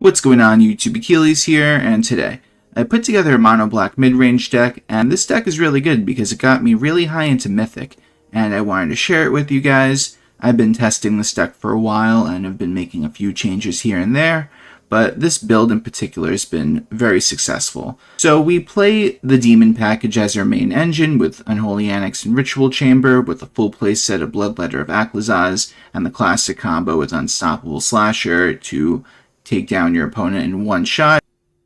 What's going on, YouTube? Achilles here, and today I put together a mono black mid-range deck, and this deck is really good because it got me really high into Mythic, and I wanted to share it with you guys. I've been testing this deck for a while and have been making a few changes here and there, but this build in particular has been very successful. So we play the Demon package as our main engine with Unholy, Annex, and Ritual Chamber with a full play set of Bloodletter of Aclazotz and the classic combo with Unstoppable Slasher to take down your opponent in one shot.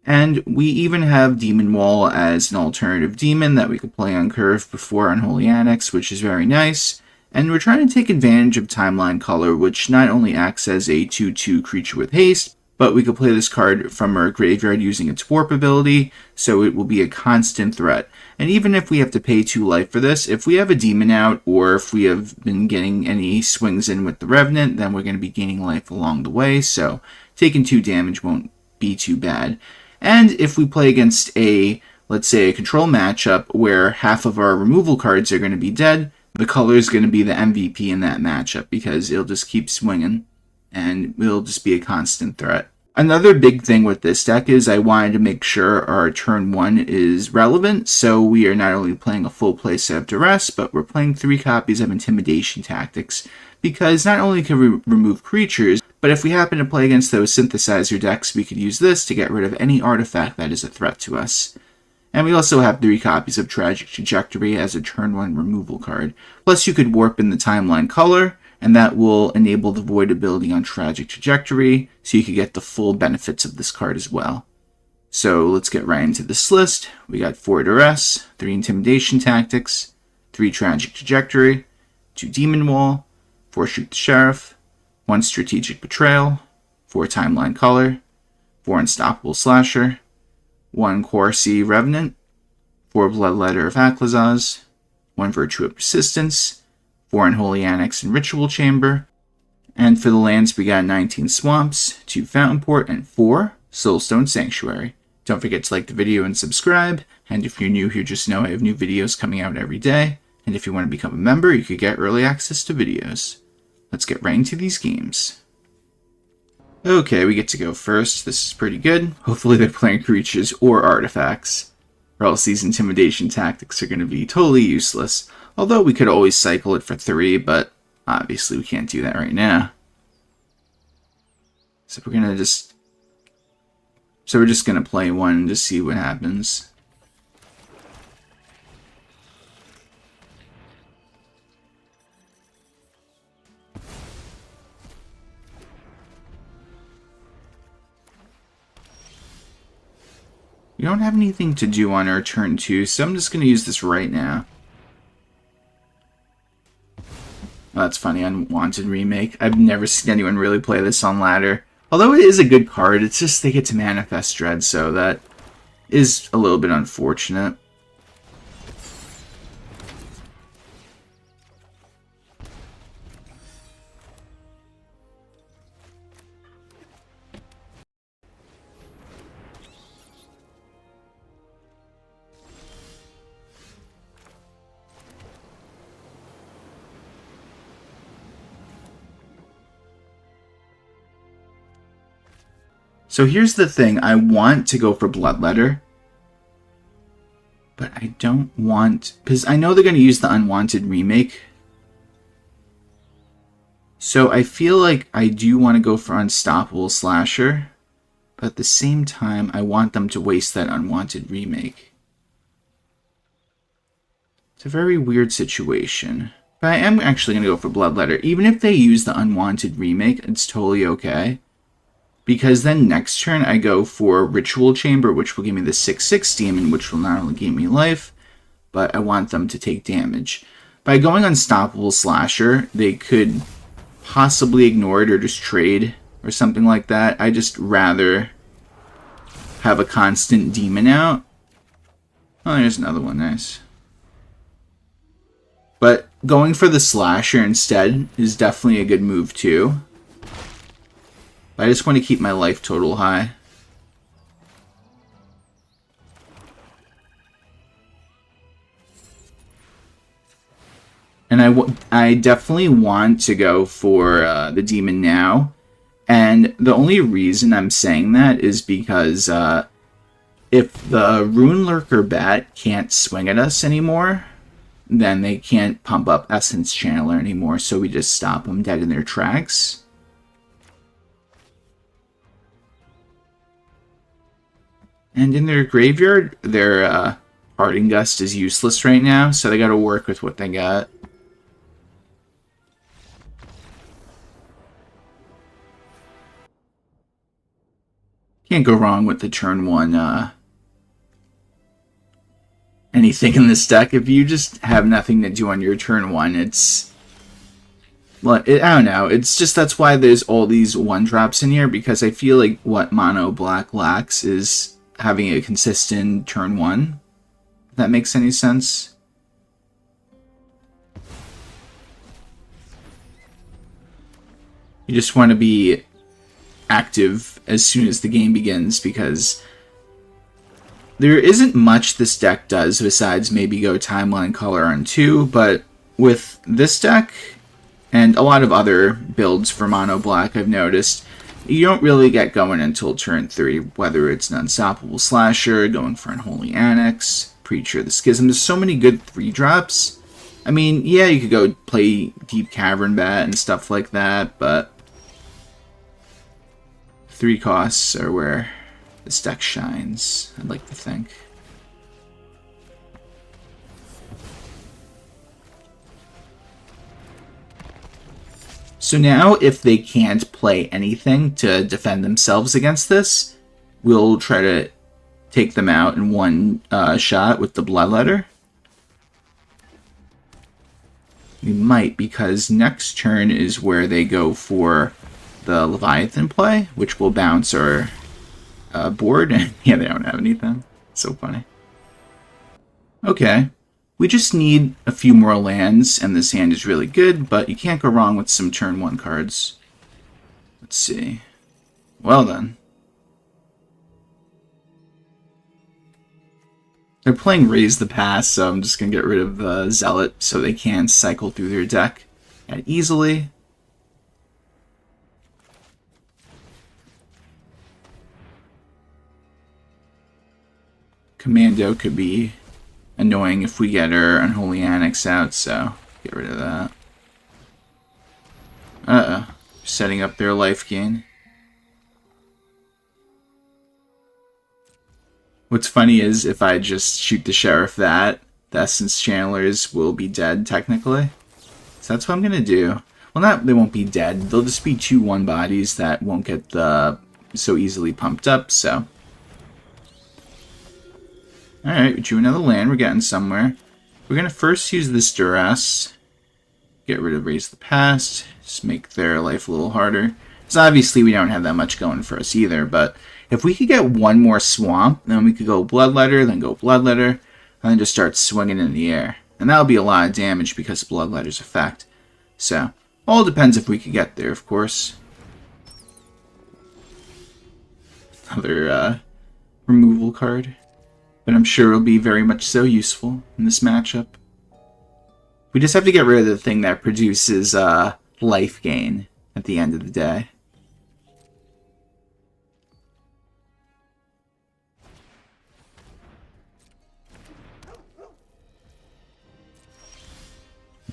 And we even have Demon Wall as an alternative demon that we could play on curve before Unholy Annex, which is very nice. And we're trying to take advantage of Timeline Culler, which not only acts as a 2/2 creature with haste, but we could play this card from our graveyard using its warp ability, so it will be a constant threat. And even if we have to pay 2 life for this, if we have a demon out, or if we have been getting any swings in with the Revenant, then we're going to be gaining life along the way, so taking 2 damage won't be too bad. And if we play against a, let's say, a control matchup where half of our removal cards are going to be dead, the color is going to be the MVP in that matchup because it'll just keep swinging and it'll just be a constant threat. Another big thing with this deck is I wanted to make sure our turn 1 is relevant, so we are not only playing a full play set of Duress, but we're playing 3 copies of Intimidation Tactics, because not only can we remove creatures, but if we happen to play against those synthesizer decks, we could use this to get rid of any artifact that is a threat to us. And we also have 3 copies of Strategic Trajectory as a turn 1 removal card. Plus you could warp in the Timeline Culler, and that will enable the Void ability on Strategic Trajectory, so you can get the full benefits of this card as well. So let's get right into this list. We got 4 Duress, 3 Intimidation Tactics, 3 Tragic Trajectory, 2 Demon Wall, 4 Shoot the Sheriff, 1 Strategic Betrayal, 4 Timeline Culler, 4 Unstoppable Slasher, 1 Qarsi Revenant, 4 Bloodletter of Aclazotz, 1 Virtue of Persistence, 4 Unholy Annex and Ritual Chamber, and for the lands we got 19 Swamps, 2 Fountainport, and 4 Soulstone Sanctuary. Don't forget to like the video and subscribe, and if you're new here, just know I have new videos coming out every day, and if you want to become a member, you could get early access to videos. Let's get right into these games. Okay, we get to go first. This is pretty good. Hopefully they're playing creatures or artifacts, or else these Intimidation Tactics are going to be totally useless. Although we could always cycle it for 3, but obviously we can't do that right now. So we're just going to play one and just see what happens. We don't have anything to do on our turn 2, so I'm just going to use this right now. Oh, that's funny, Unwanted Remake. I've never seen anyone really play this on ladder. Although it is a good card, it's just they get to Manifest Dread, so that is a little bit unfortunate. So here's the thing, I want to go for Bloodletter, but I don't want, because I know they're going to use the Unwanted Remake. So I feel like I do want to go for Unstoppable Slasher, but at the same time, I want them to waste that Unwanted Remake. It's a very weird situation. But I am actually going to go for Bloodletter. Even if they use the Unwanted Remake, it's totally okay. Because then next turn I go for Ritual Chamber, which will give me the 6/6 demon, which will not only gain me life, but I want them to take damage. By going Unstoppable Slasher, they could possibly ignore it or just trade or something like that. I just rather have a constant demon out. Oh, there's another one, nice. But going for the Slasher instead is definitely a good move too. I just want to keep my life total high. And I definitely want to go for the demon now, And the only reason I'm saying that is because if the Rune Lurker Bat can't swing at us anymore, then they can't pump up Essence Channeler anymore, so we just stop them dead in their tracks. And in their graveyard, their Parting Gust is useless right now, so they gotta work with what they got. Can't go wrong with the turn 1 anything in this deck. If you just have nothing to do on your turn 1, it's... Well, I don't know. It's just that's why there's all these 1-drops in here, because I feel like what Mono Black lacks is having a consistent turn 1. If that makes any sense. You just want to be active as soon as the game begins, because there isn't much this deck does besides maybe go Timeline Culler on 2, but with this deck and a lot of other builds for Mono Black, I've noticed you don't really get going until turn 3, whether it's an Unstoppable Slasher, going for Unholy Annex, Preacher of the Schism. There's so many good 3-drops. I mean, yeah, you could go play Deep Cavern Bat and stuff like that, but 3 costs are where this deck shines, I'd like to think. So now, if they can't play anything to defend themselves against this, we'll try to take them out in one shot with the Bloodletter. We might, because next turn is where they go for the Leviathan play, which will bounce our board. Yeah, they don't have anything. So funny. Okay. We just need a few more lands, and this hand is really good, but you can't go wrong with some turn 1 cards. Let's see. Well then. They're playing Raise the Pass, so I'm just going to get rid of the Zealot so they can cycle through their deck easily. Commando could be annoying if we get our Unholy Annex out, so get rid of that. Uh-oh. Setting up their life gain. What's funny is if I just shoot the Sheriff that, the Essence Channelers will be dead, technically. So that's what I'm going to do. Well, they won't be dead. They'll just be 2/1 bodies that won't get so easily pumped up, so... Alright, we drew another land. We're getting somewhere. We're going to first use this Duress. Get rid of Raise the Past. Just make their life a little harder. Because obviously we don't have that much going for us either, but if we could get one more Swamp, then we could go Bloodletter, then go Bloodletter, and then just start swinging in the air. And that'll be a lot of damage because of Bloodletter's effect. So, all depends if we can get there, of course. Another removal card. But I'm sure it'll be very much so useful in this matchup. We just have to get rid of the thing that produces life gain at the end of the day.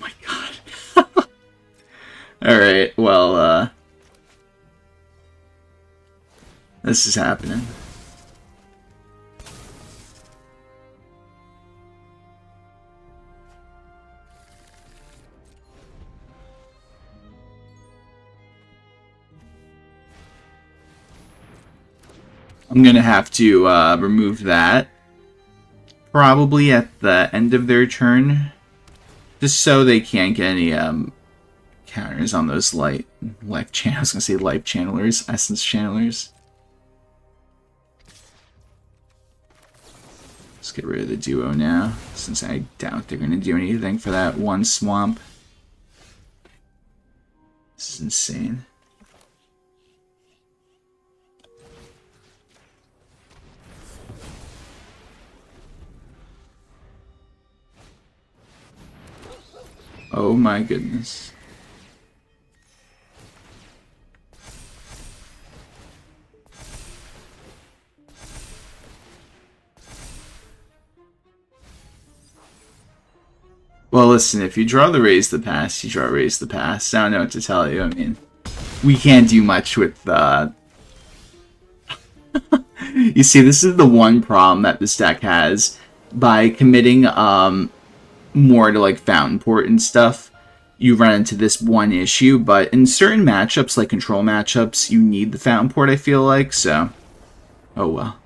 Oh my god. Alright, well, this is happening. I'm going to have to remove that probably at the end of their turn, just so they can't get any counters on those life channelers. I was going to say life channelers, essence channelers. Let's get rid of the duo now, since I doubt they're going to do anything for that one swamp. This is insane. Oh my goodness. Well, listen, if you draw the Raise the Past, you draw Raise the Past. I don't know what to tell you. I mean, we can't do much with You see, this is the one problem that this deck has. By committing more to like Fountainport and stuff, you run into this one issue. But in certain matchups, like control matchups, you need the Fountainport, I feel like. So, oh well.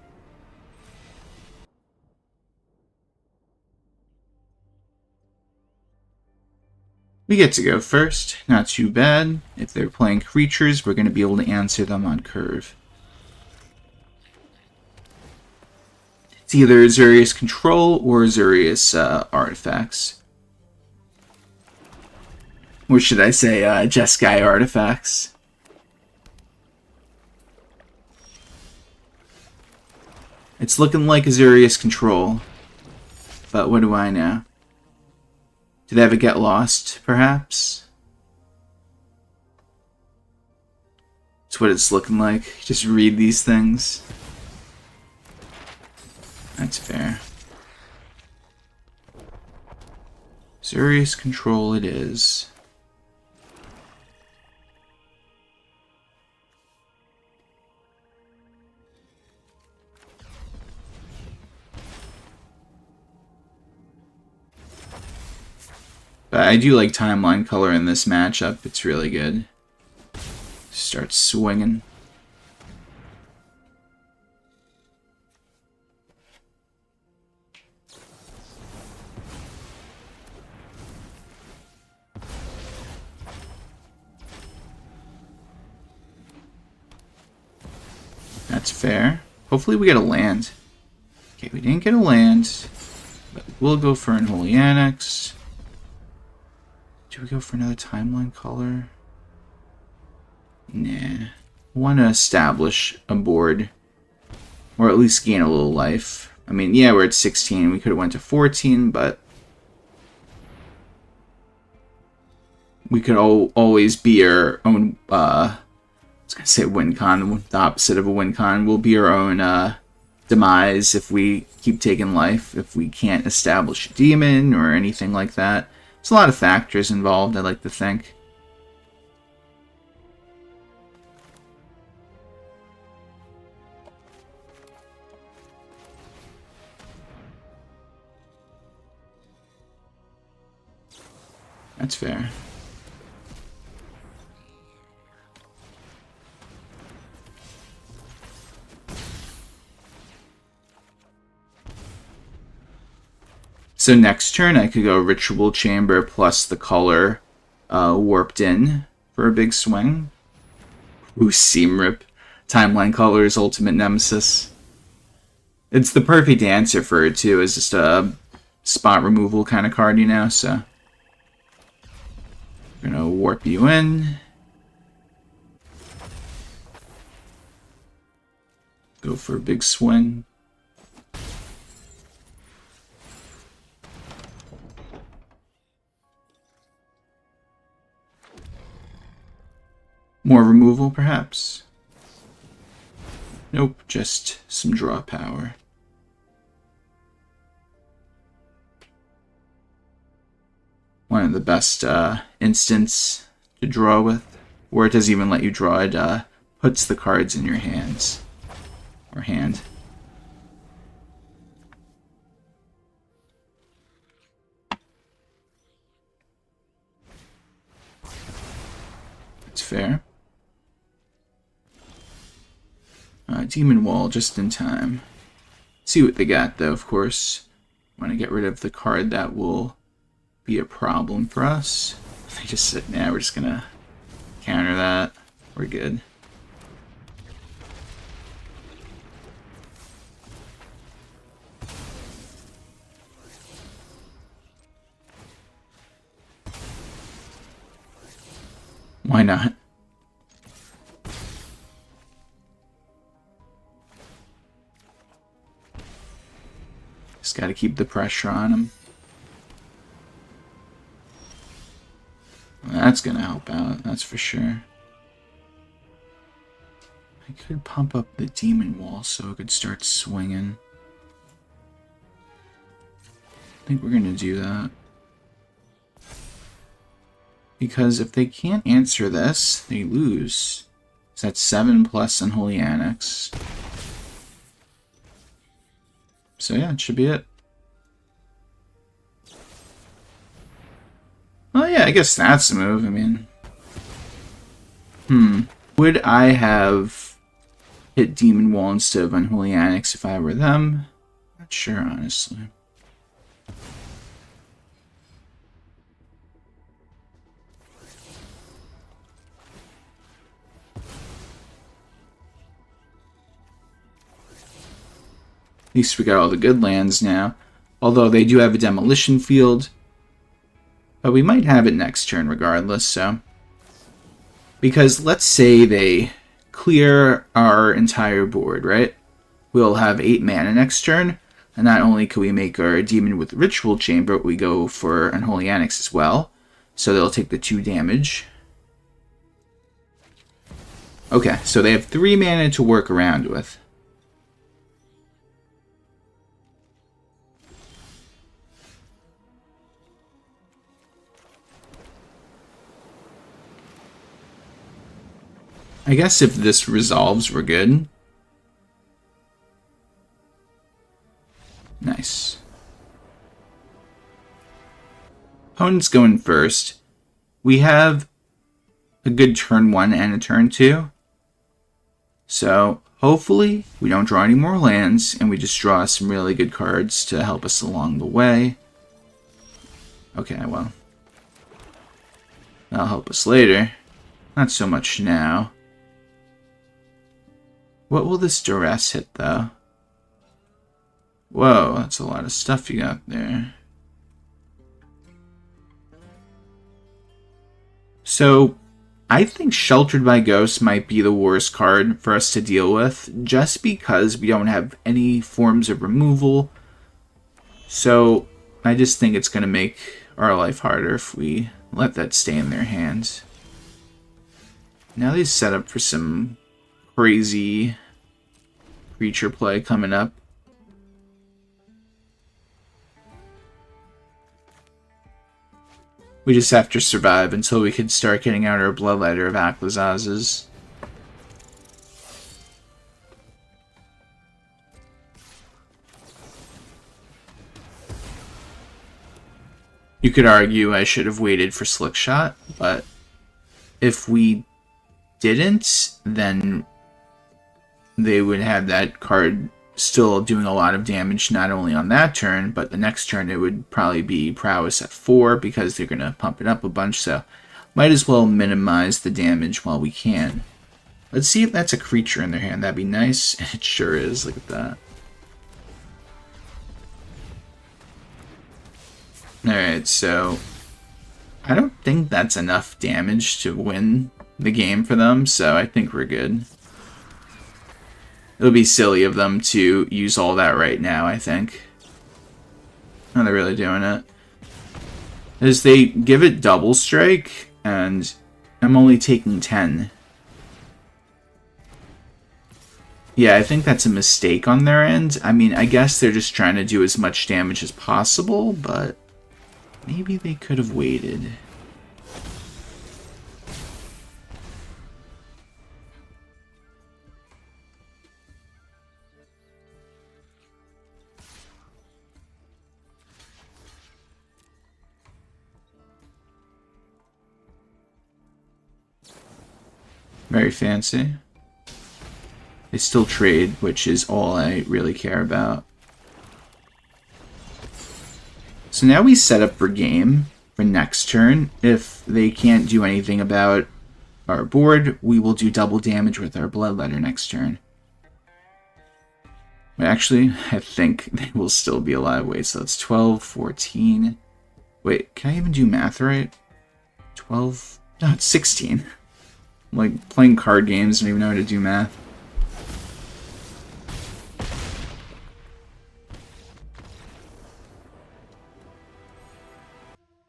We get to go first. Not too bad. If they're playing creatures, we're going to be able to answer them on curve. It's either Azurius Control or Azurius Artifacts. Or should I say Jeskai Artifacts. It's looking like Azurius Control. But what do I know? Do they ever get lost, perhaps? That's what it's looking like. Just read these things. That's fair. Azurius Control it is. But I do like Timeline Culler in this matchup. It's really good. Start swinging. That's fair. Hopefully we get a land. Okay, we didn't get a land. But we'll go for Unholy Annex. Do we go for another Timeline Culler? Nah. I want to establish a board. Or at least gain a little life. I mean, yeah, we're at 16. We could have went to 14, but... we could always be our own... I was going to say win con. The opposite of a win con. We'll be our own demise if we keep taking life. If we can't establish a demon or anything like that. There's a lot of factors involved, I like to think. That's fair. So next turn I could go Ritual Chamber plus the color warped in for a big swing. Ooh, Seam Rip. Timeline Culler's ultimate nemesis. It's the perfect answer for it too. It's just a spot removal kind of card, you know, so... I'm gonna warp you in. Go for a big swing. More removal, perhaps? Nope, just some draw power. One of the best instants to draw with, where it doesn't even let you draw it, puts the cards in your hands, or hand. That's fair. Demon Wall just in time. See what they got, though, of course. Want to get rid of the card that will be a problem for us. They just said, nah, we're just gonna counter that. We're good. Why not? Just gotta keep the pressure on him. That's gonna help out, that's for sure. I could pump up the Demon Wall so it could start swinging. I think we're gonna do that. Because if they can't answer this, they lose. So that's 7 plus Unholy Annex. So yeah, it should be it. Well, yeah, I guess that's a move. I mean... Would I have hit Demon Wall instead of Unholy Annex if I were them? Not sure, honestly. At least we got all the good lands now. Although they do have a Demolition Field. But we might have it next turn regardless, so... Because let's say they clear our entire board, right? We'll have 8 mana next turn. And not only can we make our Demon with Ritual Chamber, but we go for Unholy Annex as well. So they'll take the 2 damage. Okay, so they have 3 mana to work around with. I guess if this resolves, we're good. Nice. Opponent's going first. We have a good turn 1 and a turn 2. So, hopefully, we don't draw any more lands, and we just draw some really good cards to help us along the way. Okay, well. That'll help us later. Not so much now. What will this Duress hit, though? Whoa, that's a lot of stuff you got there. So, I think Sheltered by Ghosts might be the worst card for us to deal with, just because we don't have any forms of removal. So, I just think it's going to make our life harder if we let that stay in their hands. Now they set up for some crazy creature play coming up. We just have to survive until we can start getting out our Bloodletter of Aclazotzes. You could argue I should have waited for Slick Shot, but if we didn't, then they would have that card still doing a lot of damage, not only on that turn, but the next turn it would probably be Prowess at 4 because they're going to pump it up a bunch, so might as well minimize the damage while we can. Let's see if that's a creature in their hand. That'd be nice. It sure is. Look at that. Alright, so I don't think that's enough damage to win the game for them, so I think we're good. It would be silly of them to use all that right now, I think. Oh, they're really doing it. As they give it double strike, and I'm only taking 10. Yeah, I think that's a mistake on their end. I mean, I guess they're just trying to do as much damage as possible, but maybe they could have waited. Very fancy. They still trade, which is all I really care about. So now we set up for game for next turn. If they can't do anything about our board, we will do double damage with our Bloodletter next turn. But actually, I think they will still be alive. Wait, so it's 12, 14. Wait, can I even do math right? 12? No, it's 16. I'm like playing card games, don't even know how to do math.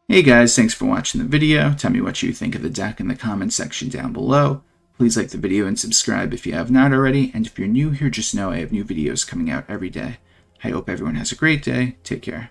Hey guys, thanks for watching the video. Tell me what you think of the deck in the comment section down below. Please like the video and subscribe if you have not already. And if you're new here, just know I have new videos coming out every day. I hope everyone has a great day. Take care.